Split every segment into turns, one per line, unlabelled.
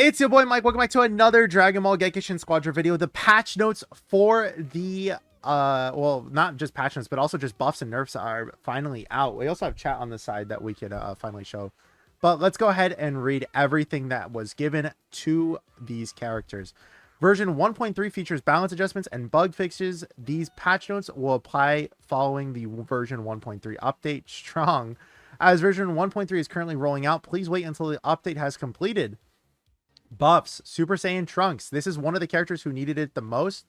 It's your boy Mike. Welcome back to another Dragon Ball Gekishin Squadra video. The patch notes for the well, not just patch notes, but also just buffs and nerfs are finally out. We also have chat on the side that we could finally show. But let's go ahead and read everything that was given to these characters. Version 1.3 features balance adjustments and bug fixes. These patch notes will apply following the version 1.3 update. Strong. As version 1.3 is currently rolling out, please wait until the update has completed. Buffs, Super Saiyan Trunks. This is one of the characters who needed it the most,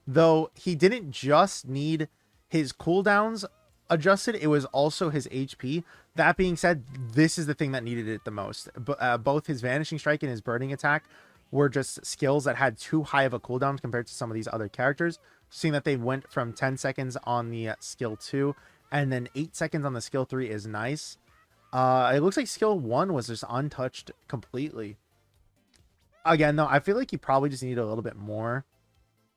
though he didn't just need his cooldowns adjusted, it was also his HP. That being said, this is the thing that needed it the most. Both his Vanishing Strike and his Burning Attack were just skills that had too high of a cooldown compared to some of these other characters. Seeing that they went from 10 seconds on the skill 2 and then 8 seconds on the skill 3 is nice. It looks like skill 1 was just untouched completely. Again, though, I feel like you probably just need a little bit more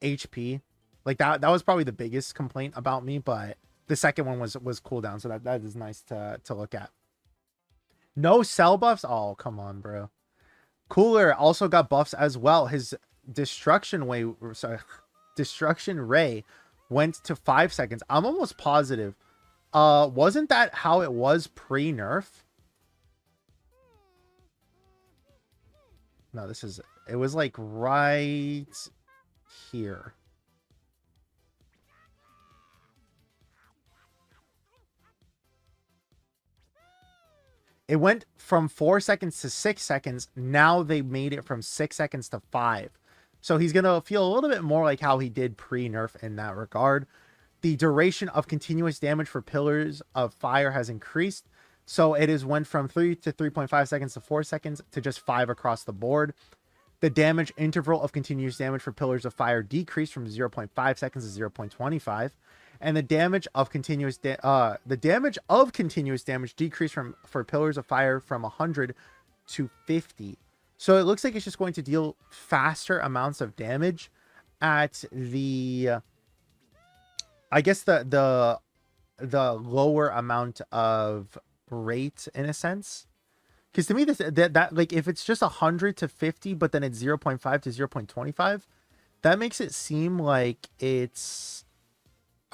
HP. Like that was probably the biggest complaint about me, but the second one was cooldown, so that is nice to look at. No cell buffs? Oh, come on, bro. Cooler also got buffs as well. His destruction ray went to 5 seconds. I'm almost positive. Wasn't that how it was pre-nerf? No, it was like right here. It went from 4 seconds to 6 seconds. Now they made it from 6 seconds to 5. So he's going to feel a little bit more like how he did pre-nerf in that regard. The duration of continuous damage for Pillars of Fire has increased. So it went from 3 to 3.5 seconds to 4 seconds to just 5 across the board. The damage interval of continuous damage for Pillars of Fire decreased from 0.5 seconds to 0.25. And the damage of continuous damage decreased for Pillars of Fire from 100 to 50. So it looks like it's just going to deal faster amounts of damage at the I guess the lower amount of rate in a sense. Because to me that like if it's just 100 to 50 but then it's 0.5 to 0.25, that makes it seem like it's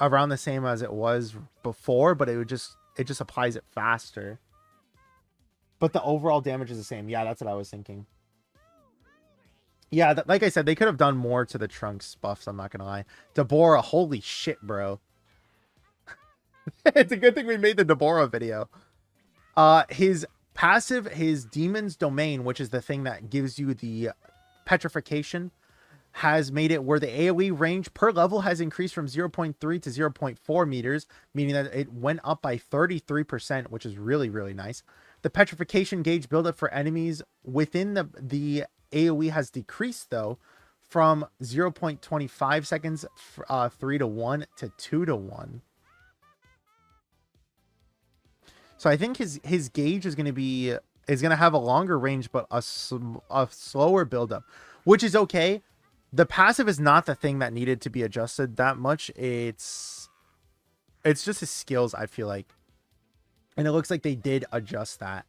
around the same as it was before, but it just applies it faster. But the overall damage is the same. Yeah, that's what I was thinking. Yeah, like I said, they could have done more to the Trunks buffs, I'm not gonna lie. Dabura, holy shit, bro. It's a good thing we made the Dabura video. His passive, his Demon's Domain, which is the thing that gives you the petrification, has made it where the AoE range per level has increased from 0.3 to 0.4 meters, meaning that it went up by 33%, which is really, really nice. The petrification gauge buildup for enemies within the AoE has decreased, though, from 0.25 seconds 3 to 1 to 2 to 1. So I think his gauge is going to have a longer range, but a slower buildup, which is okay. The passive is not the thing that needed to be adjusted that much. It's just his skills, I feel like. And it looks like they did adjust that.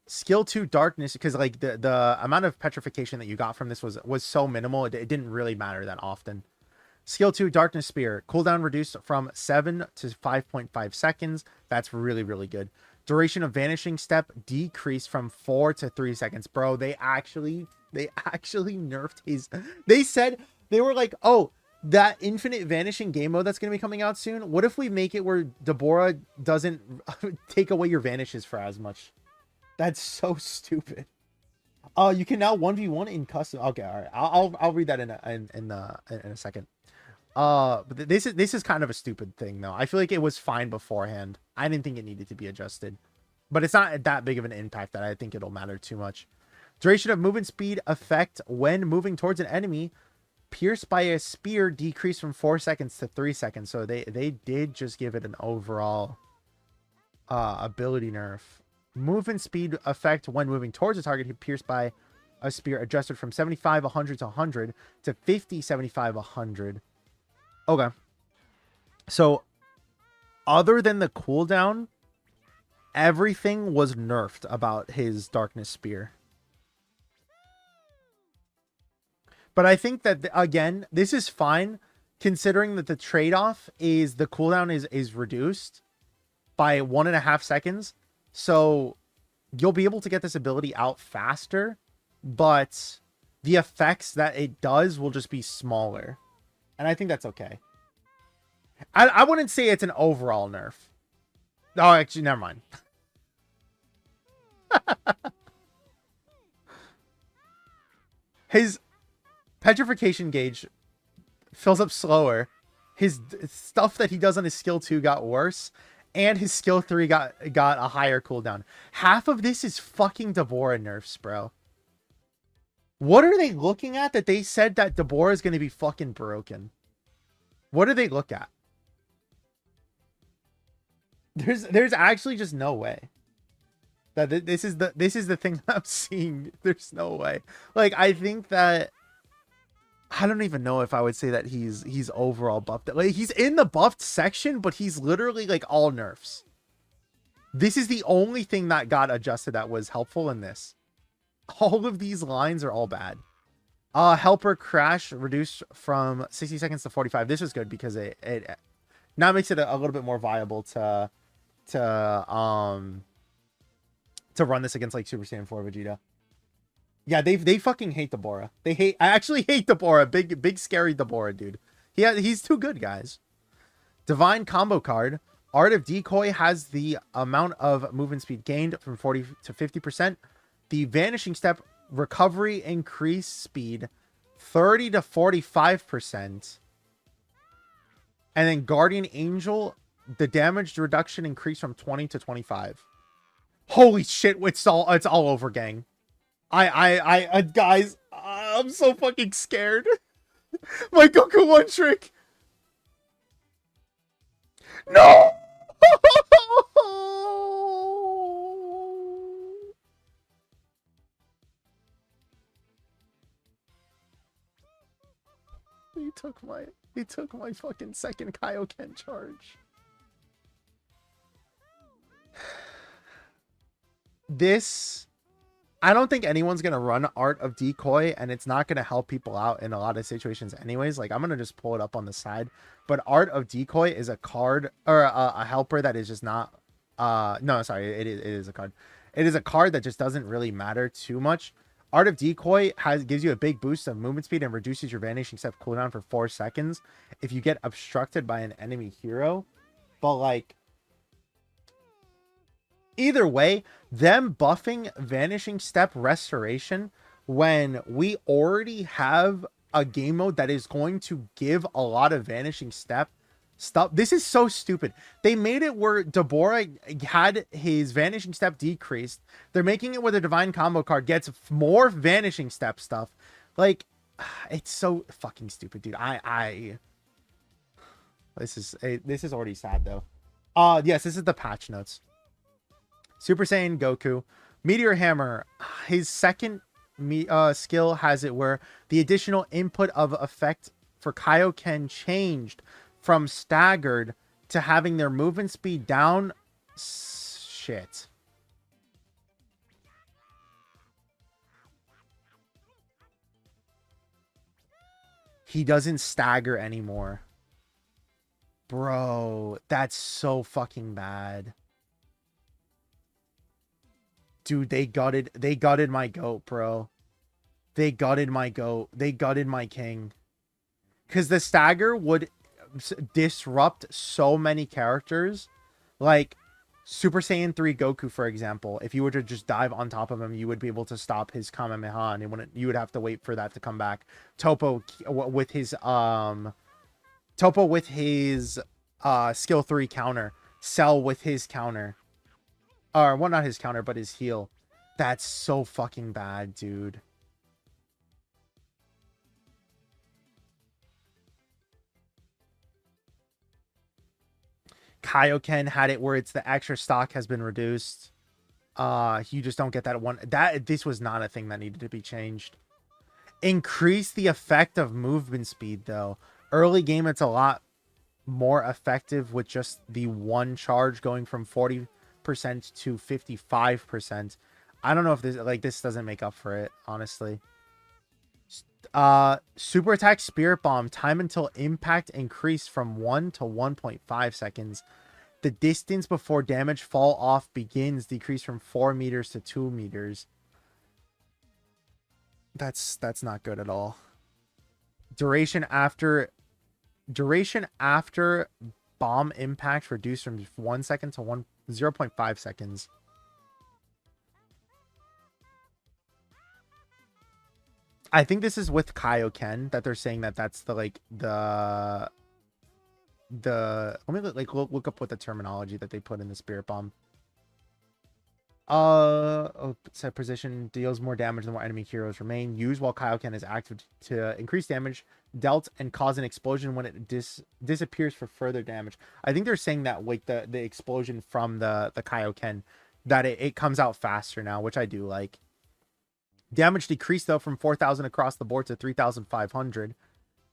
Skill 2 Darkness, because like the amount of petrification that you got from this was so minimal, it didn't really matter that often. Skill 2 Darkness Spear, cooldown reduced from 7 to 5.5 seconds. That's really, really good. Duration of Vanishing Step decreased from 4 to 3 seconds. Bro, they actually nerfed his. They said, they were like, oh, that infinite vanishing game mode that's going to be coming out soon, what if we make it where Dabura doesn't take away your vanishes for as much? That's so stupid. You can now 1v1 in custom. Okay, all right, I'll read that in a second. But this is kind of a stupid thing, though. I feel like it was fine beforehand. I didn't think it needed to be adjusted, but it's not that big of an impact that I think it'll matter too much. Duration of movement speed effect when moving towards an enemy pierced by a spear decreased from 4 seconds to 3 seconds. So they did just give it an overall ability nerf. Movement speed effect when moving towards a target pierced by a spear adjusted from 75 100 to 100 to 50 75 100. Okay. So other than the cooldown, everything was nerfed about his Darkness Spear. But I think that, again, this is fine considering that the trade-off is the cooldown is reduced by 1.5 seconds. So you'll be able to get this ability out faster, but the effects that it does will just be smaller. And I think that's okay. I wouldn't say it's an overall nerf. Oh, actually, never mind. His petrification gauge fills up slower. His stuff that he does on his skill 2 got worse. And his skill 3 got a higher cooldown. Half of this is fucking Dabura nerfs, bro. What are they looking at that they said that Dabura is going to be fucking broken? What do they look at? There's actually just no way that this is the thing that I'm seeing. There's no way. Like, I think that I don't even know if I would say that he's overall buffed. Like, he's in the buffed section, but he's literally like all nerfs. This is the only thing that got adjusted that was helpful in this. All of these lines are all bad. Helper crash reduced from 60 seconds to 45. This is good because it now makes it a little bit more viable to run this against like Super Saiyan 4 Vegeta. Yeah, they fucking hate Dabura. I actually hate Dabura. Big scary Dabura, dude. He's too good, guys. Divine combo card. Art of Decoy has the amount of movement speed gained from 40 to 50%. The vanishing step recovery increase speed 30 to 45%. And then Guardian Angel, the damage reduction increased from 20 to 25. Holy shit, it's all over, gang. Guys, I'm so fucking scared. My Goku one trick. No! He took my fucking second Kaioken charge. This, I don't think anyone's going to run Art of Decoy, and it's not going to help people out in a lot of situations anyways. Like, I'm going to just pull it up on the side. But Art of Decoy is a card, or a helper that is just not, no, sorry, it is a card. It is a card that just doesn't really matter too much. Art of Decoy gives you a big boost of movement speed and reduces your vanishing step cooldown for 4 seconds if you get obstructed by an enemy hero. But, like, either way, them buffing vanishing step restoration when we already have a game mode that is going to give a lot of vanishing step stuff. This is so stupid. They made it where Dabura had his vanishing step decreased. They're making it where the divine combo card gets more vanishing step stuff. Like, it's so fucking stupid, dude. This is already sad though. Yes, this is the patch notes. Super Saiyan Goku, Meteor Hammer, his second skill has it where the additional input of effect for Kaioken changed from staggered to having their movement speed down. Shit. He doesn't stagger anymore. Bro, that's so fucking bad. Dude, they gutted my goat, bro. They gutted my goat. They gutted my king. Because the stagger would disrupt so many characters. Like, Super Saiyan 3 Goku, for example. If you were to just dive on top of him, you would be able to stop his Kamehameha, and you would have to wait for that to come back. Topo with his skill 3 counter. Cell with his counter. Or, well, not his counter, but his heal. That's so fucking bad, dude. Kaioken had it where it's the extra stock has been reduced. You just don't get that one. This was not a thing that needed to be changed. Increase the effect of movement speed, though. Early game, it's a lot more effective with just the one charge going from 40% to 55%. I don't know if this doesn't make up for it, honestly. Super attack spirit bomb time until impact increased from 1 to 1.5 seconds. The distance before damage fall off begins decrease from 4 meters to 2 meters. That's not good at all. Duration after bomb impact reduced from 1 second to 0.5 seconds. I think this is with Kaioken that they're saying that that's the let me look up what the terminology that they put in the spirit bomb. Set position deals more damage the more enemy heroes remain. Use while Kaioken is active to increase damage dealt and cause an explosion when it disappears for further damage. I think they're saying that like the explosion from the Kaioken, that it comes out faster now, which I do like. Damage decreased though from 4,000 across the board to 3,500.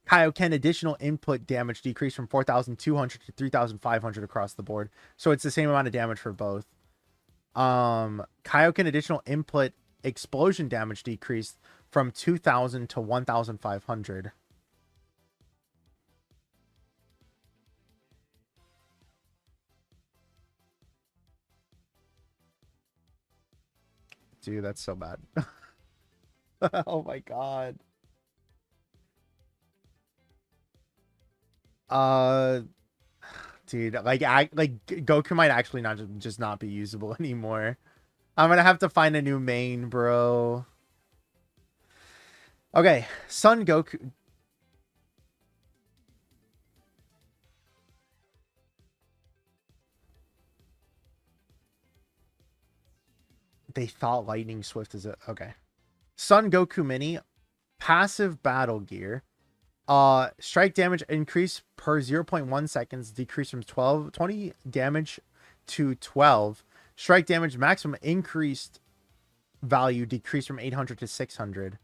Kaioken additional input damage decreased from 4,200 to 3,500 across the board. So it's the same amount of damage for both. Kaioken additional input explosion damage decreased from 2,000 to 1,500. Dude, that's so bad. Oh my god. Dude, like Goku might actually just not be usable anymore. I'm gonna have to find a new main, bro. Okay, Son Goku. They thought Lightning Swift is okay. Son Goku Mini, passive battle gear. Strike damage increase per 0.1 seconds, decrease from 20 damage to 12. Strike damage maximum increased value decreased from 800 to 600.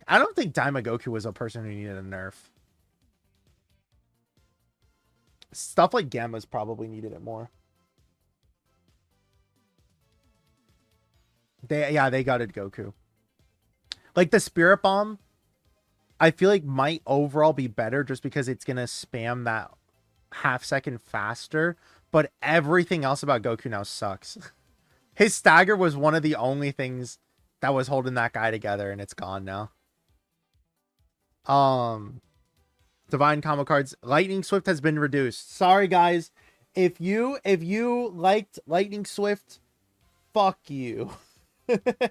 I don't think Daima Goku was a person who needed a nerf. Stuff like Gamma's probably needed it more. They gutted Goku. Like the Spirit Bomb, I feel like might overall be better just because it's gonna spam that half second faster. But everything else about Goku now sucks. His stagger was one of the only things that was holding that guy together, and it's gone now. Divine combo cards. Lightning Swift has been reduced. Sorry guys. If you liked Lightning Swift, fuck you.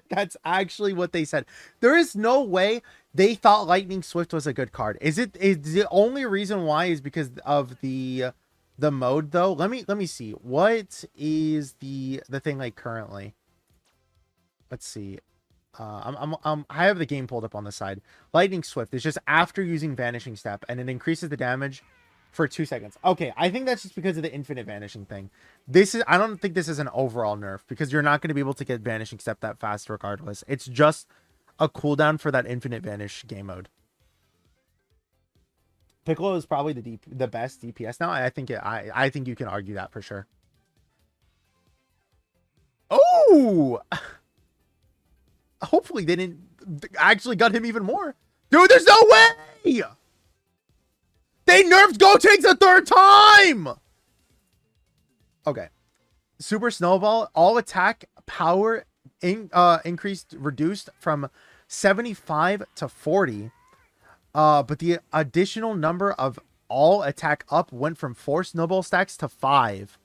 That's actually what they said. There is no way they thought Lightning Swift was a good card. Is the only reason why is because of the mode though? Let me see. What is the thing like currently? Let's see. I have the game pulled up on the side. Lightning Swift is just after using Vanishing Step, and it increases the damage for 2 seconds. Okay, I think that's just because of the infinite vanishing thing. I don't think this is an overall nerf because you're not going to be able to get Vanishing Step that fast regardless. It's just a cooldown for that infinite vanish game mode. Piccolo is probably the best DPS now. I think you can argue that for sure. Oh! Hopefully they didn't actually gut him even more. Dude, there's no way! They nerfed Gotenks a third time! Okay. Super Snowball, all attack power reduced from 75 to 40. But the additional number of all attack up went from 4 snowball stacks to 5.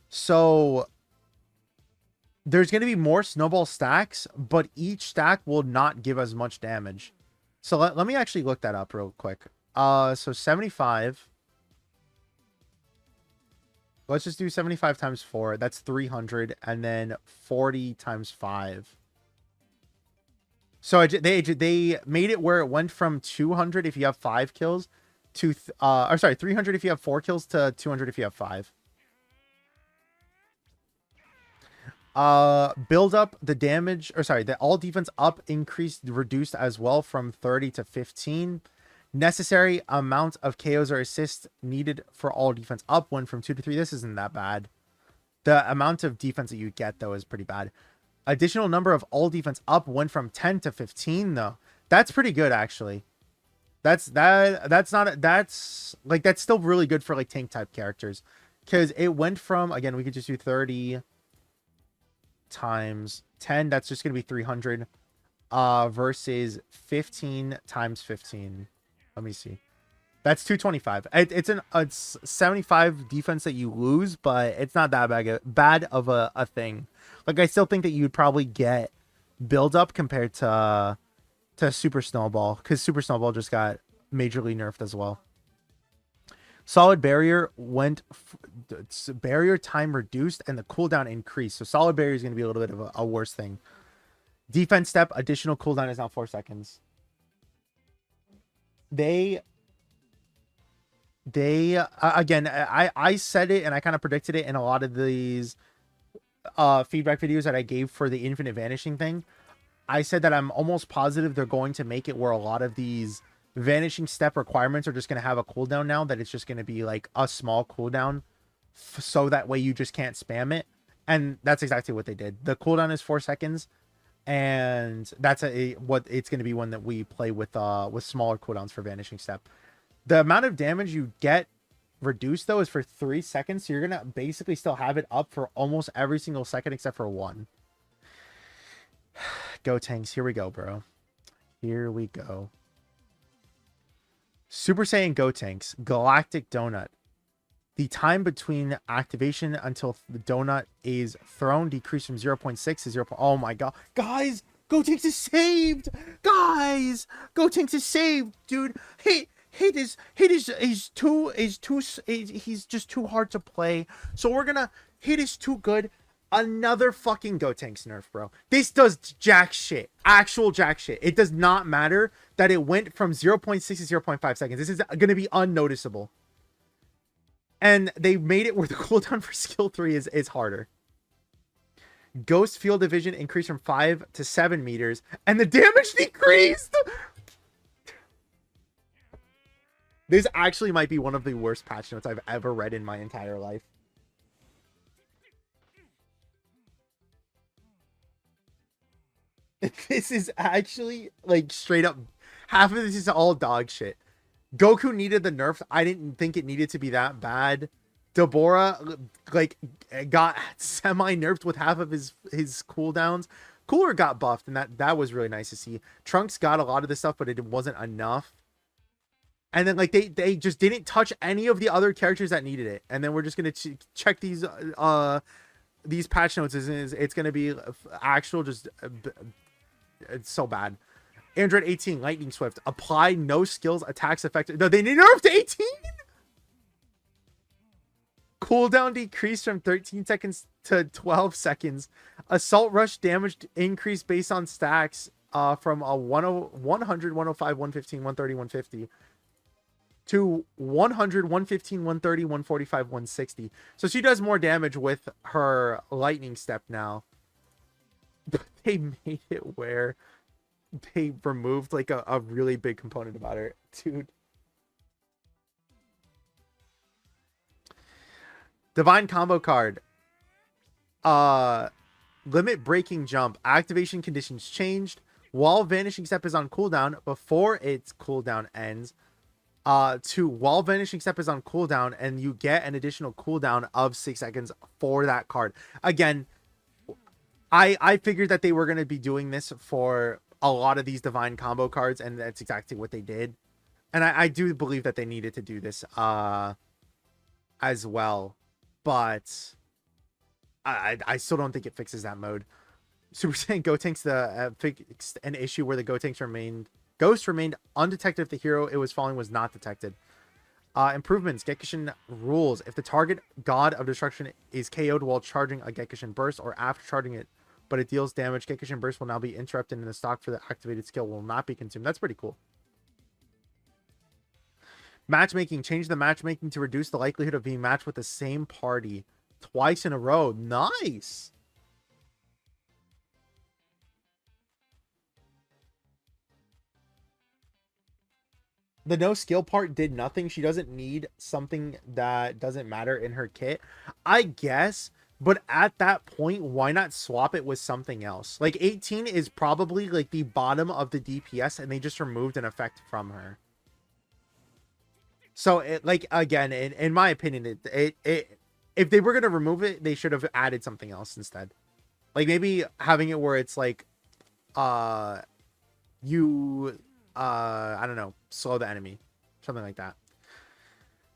So there's going to be more snowball stacks, but each stack will not give as much damage. So let me actually look that up real quick. So 75. Let's just do 75 times 4. That's 300. And then 40 times 5. So they made it where it went from 200 if you have 5 kills to 300 if you have 4 kills to 200 if you have 5. Build up the damage, the all defense up reduced as well from 30 to 15. Necessary amount of KOs or assists needed for all defense up went from 2 to 3. This isn't that bad. The amount of defense that you get though is pretty bad. Additional number of all defense up went from 10 to 15 though. That's pretty good, actually. That's not that's like that's still really good for like tank type characters, because it went from, again, we could just do 30 times 10. That's just gonna be 300 versus 15 times 15. Let me see. That's 225. It's 75 defense that you lose, but it's not that bad of a thing. Like, I still think that you'd probably get build up compared to Super Snowball, because Super Snowball just got majorly nerfed as well. Solid barrier barrier time reduced and the cooldown increased. So solid barrier is going to be a little bit of a worse thing. Defense step, additional cooldown is now 4 seconds. They again, I said it and I kind of predicted it in a lot of these feedback videos that I gave for the infinite vanishing thing. I said that I'm almost positive they're going to make it where a lot of these vanishing step requirements are just going to have a cooldown now, that it's just going to be like a small cooldown, so that way you just can't spam it. And that's exactly what they did. The cooldown is 4 seconds, and that's what it's going to be when that we play with smaller cooldowns for vanishing step. The amount of damage you get reduced, though, is for 3 seconds, so you're going to basically still have it up for almost every single second except for 1. Gotenks, here we go, bro. Here we go. Super Saiyan Gotenks, Galactic Donut. The time between activation until the donut is thrown decreased from 0.6 to 0. Oh my god. Guys, Gotenks is saved! Guys! Gotenks is saved, dude. He's just too hard to play. So we're gonna, Hit is too good. Another fucking Gotenks nerf, bro. This does jack shit. Actual jack shit. It does not matter that it went from 0.6 to 0.5 seconds. This is going to be unnoticeable. And they made it where the cooldown for skill 3 is harder. Ghost field division increased from 5 to 7 meters. And the damage decreased! This actually might be one of the worst patch notes I've ever read in my entire life. This is actually, like, straight up, half of this is all dog shit. Goku needed the nerfs. I didn't think it needed to be that bad. Dabura, like, got semi-nerfed with half of his cooldowns. Cooler got buffed, and that was really nice to see. Trunks got a lot of this stuff, but it wasn't enough. And then, like, they just didn't touch any of the other characters that needed it. And then we're just going to check these patch notes. It's going to be actual just... It's so bad. Android 18, Lightning Swift. Apply no skills, attacks effective. No, they nerfed 18? Cooldown decreased from 13 seconds to 12 seconds. Assault rush damage increased based on stacks from a 100, 105, 115, 130, 150 to 100, 115, 130, 145, 160. So she does more damage with her lightning step now. But they made it where they removed like a really big component about her, dude. Divine combo card. Limit breaking jump. Activation conditions changed. While vanishing step is on cooldown before its cooldown ends. To while vanishing step is on cooldown, and you get an additional cooldown of 6 seconds for that card. Again, I figured that they were going to be doing this for a lot of these divine combo cards, and that's exactly what they did. And I do believe that they needed to do this as well. But I still don't think it fixes that mode. Super Saiyan Gotenks fixed an issue where the Ghost remained undetected if the hero it was following was not detected. Improvements. Gekishin rules. If the target god of destruction is KO'd while charging a Gekishin burst or after charging it, but it deals damage, Gekishin burst will now be interrupted and the stock for the activated skill will not be consumed. That's pretty cool. Matchmaking. Change the matchmaking to reduce the likelihood of being matched with the same party twice in a row. Nice. The no skill part did nothing. She doesn't need something that doesn't matter in her kit, I guess. But at that point, why not swap it with something else? Like 18 is probably like the bottom of the DPS, and they just removed an effect from her. So it, like, again, in my opinion, it if they were gonna remove it, they should have added something else instead. Like maybe having it where it's like, I don't know, slow the enemy, something like that.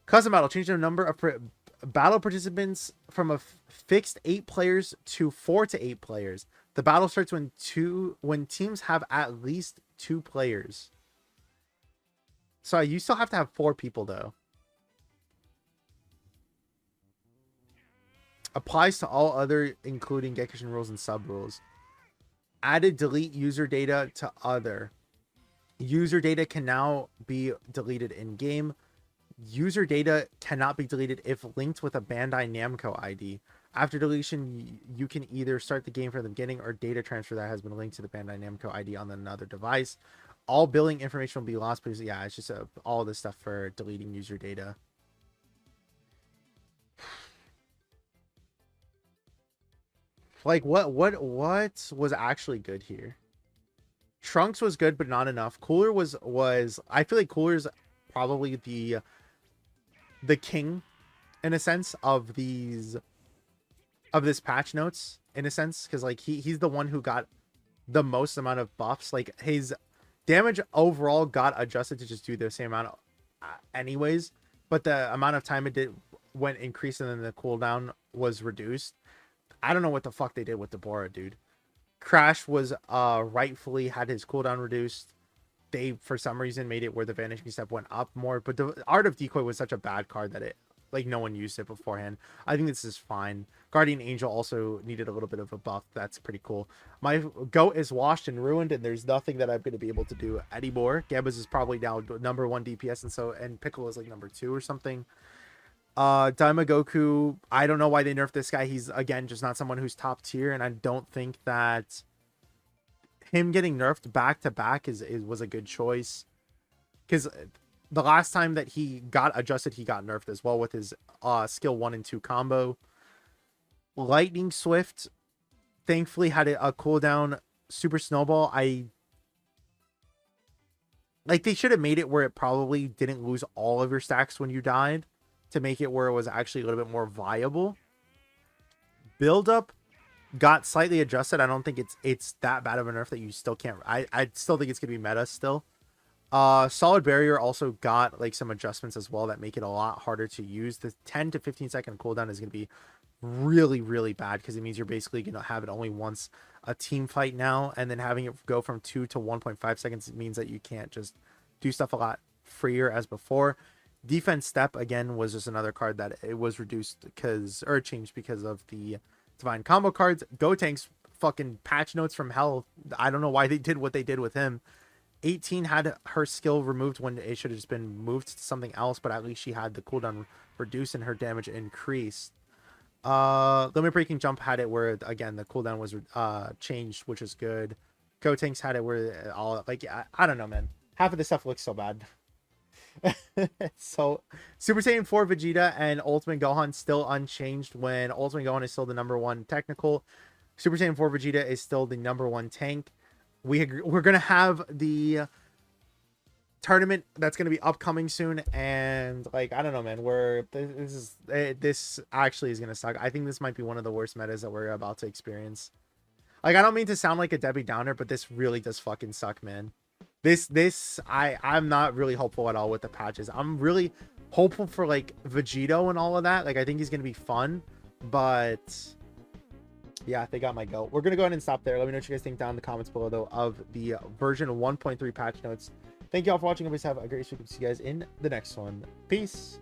Custom battle, change the number of battle participants from a fixed 8 players to 4 to 8 players. The battle starts when teams have at least 2 players. So you still have to have 4 people though. Applies to all other, including Gekishin rules and sub rules. Added delete user data to other. User data can now be deleted in game. User data cannot be deleted if linked with a Bandai Namco ID. After deletion, you can either start the game from the beginning or data transfer that has been linked to the Bandai Namco ID on another device. All billing information will be lost because, yeah, it's just all this stuff for deleting user data. Like, what was actually good here? Trunks was good, but not enough. Cooler was I feel like Cooler's probably the king in a sense of this patch notes, in a sense, because like he's the one who got the most amount of buffs. Like his damage overall got adjusted to just do the same amount anyways, but the amount of time it did went increased, and then the cooldown was reduced. I don't know what the fuck they did with Dabura, dude. Crash was rightfully had his cooldown reduced. They, for some reason, made it where the vanishing step went up more, but the Art of Decoy was such a bad card that it, like, no one used it beforehand. I think this is fine. Guardian Angel also needed a little bit of a buff. That's pretty cool. My goat is washed and ruined, and there's nothing that I'm going to be able to do anymore. Gambas is probably now number 1 DPS, and Piccolo is like number 2 or something. Daima Goku, I don't know why they nerfed this guy. He's, again, just not someone who's top tier, and I don't think that him getting nerfed back to back was a good choice, because the last time that he got adjusted, he got nerfed as well with his skill 1 and 2 combo. Lightning Swift thankfully had a cooldown. Super Snowball, they should have made it where it probably didn't lose all of your stacks when you died, to make it where it was actually a little bit more viable. Build up got slightly adjusted. I don't think it's that bad of a nerf that you still can't. I still think it's gonna be meta still. Solid Barrier also got like some adjustments as well that make it a lot harder to use. The 10 to 15 second cooldown is gonna be really, really bad, because it means you're basically gonna have it only once a team fight now, and then having it go from 2 to 1.5 seconds means that you can't just do stuff a lot freer as before. Defense Step, again, was just another card that it was reduced changed because of the Divine Combo cards. Gotenks, fucking patch notes from hell. I don't know why they did what they did with him. 18 had her skill removed when it should have just been moved to something else, but at least she had the cooldown reduced and her damage increased. Limit Breaking Jump had it where, again, the cooldown was changed, which is good. Gotenks had it where all, like, I don't know, man. Half of the stuff looks so bad. So Super Saiyan 4 Vegeta and Ultimate Gohan still unchanged, when Ultimate Gohan is still the number 1 technical. Super Saiyan 4 Vegeta is still the number 1 tank. We're gonna have the tournament that's gonna be upcoming soon, and like, I don't know, man, this actually is gonna suck. I think this might be one of the worst metas that we're about to experience. Like, I don't mean to sound like a Debbie Downer, but this really does fucking suck, man. I'm not really hopeful at all with the patches. I'm really hopeful for like Vegito and all of that. Like, I think he's gonna be fun, but yeah, they got my goat. We're gonna go ahead and stop there. Let me know what you guys think down in the comments below, though, of the version 1.3 patch notes. Thank you all for watching. Always have a great week. See you guys in the next one. Peace.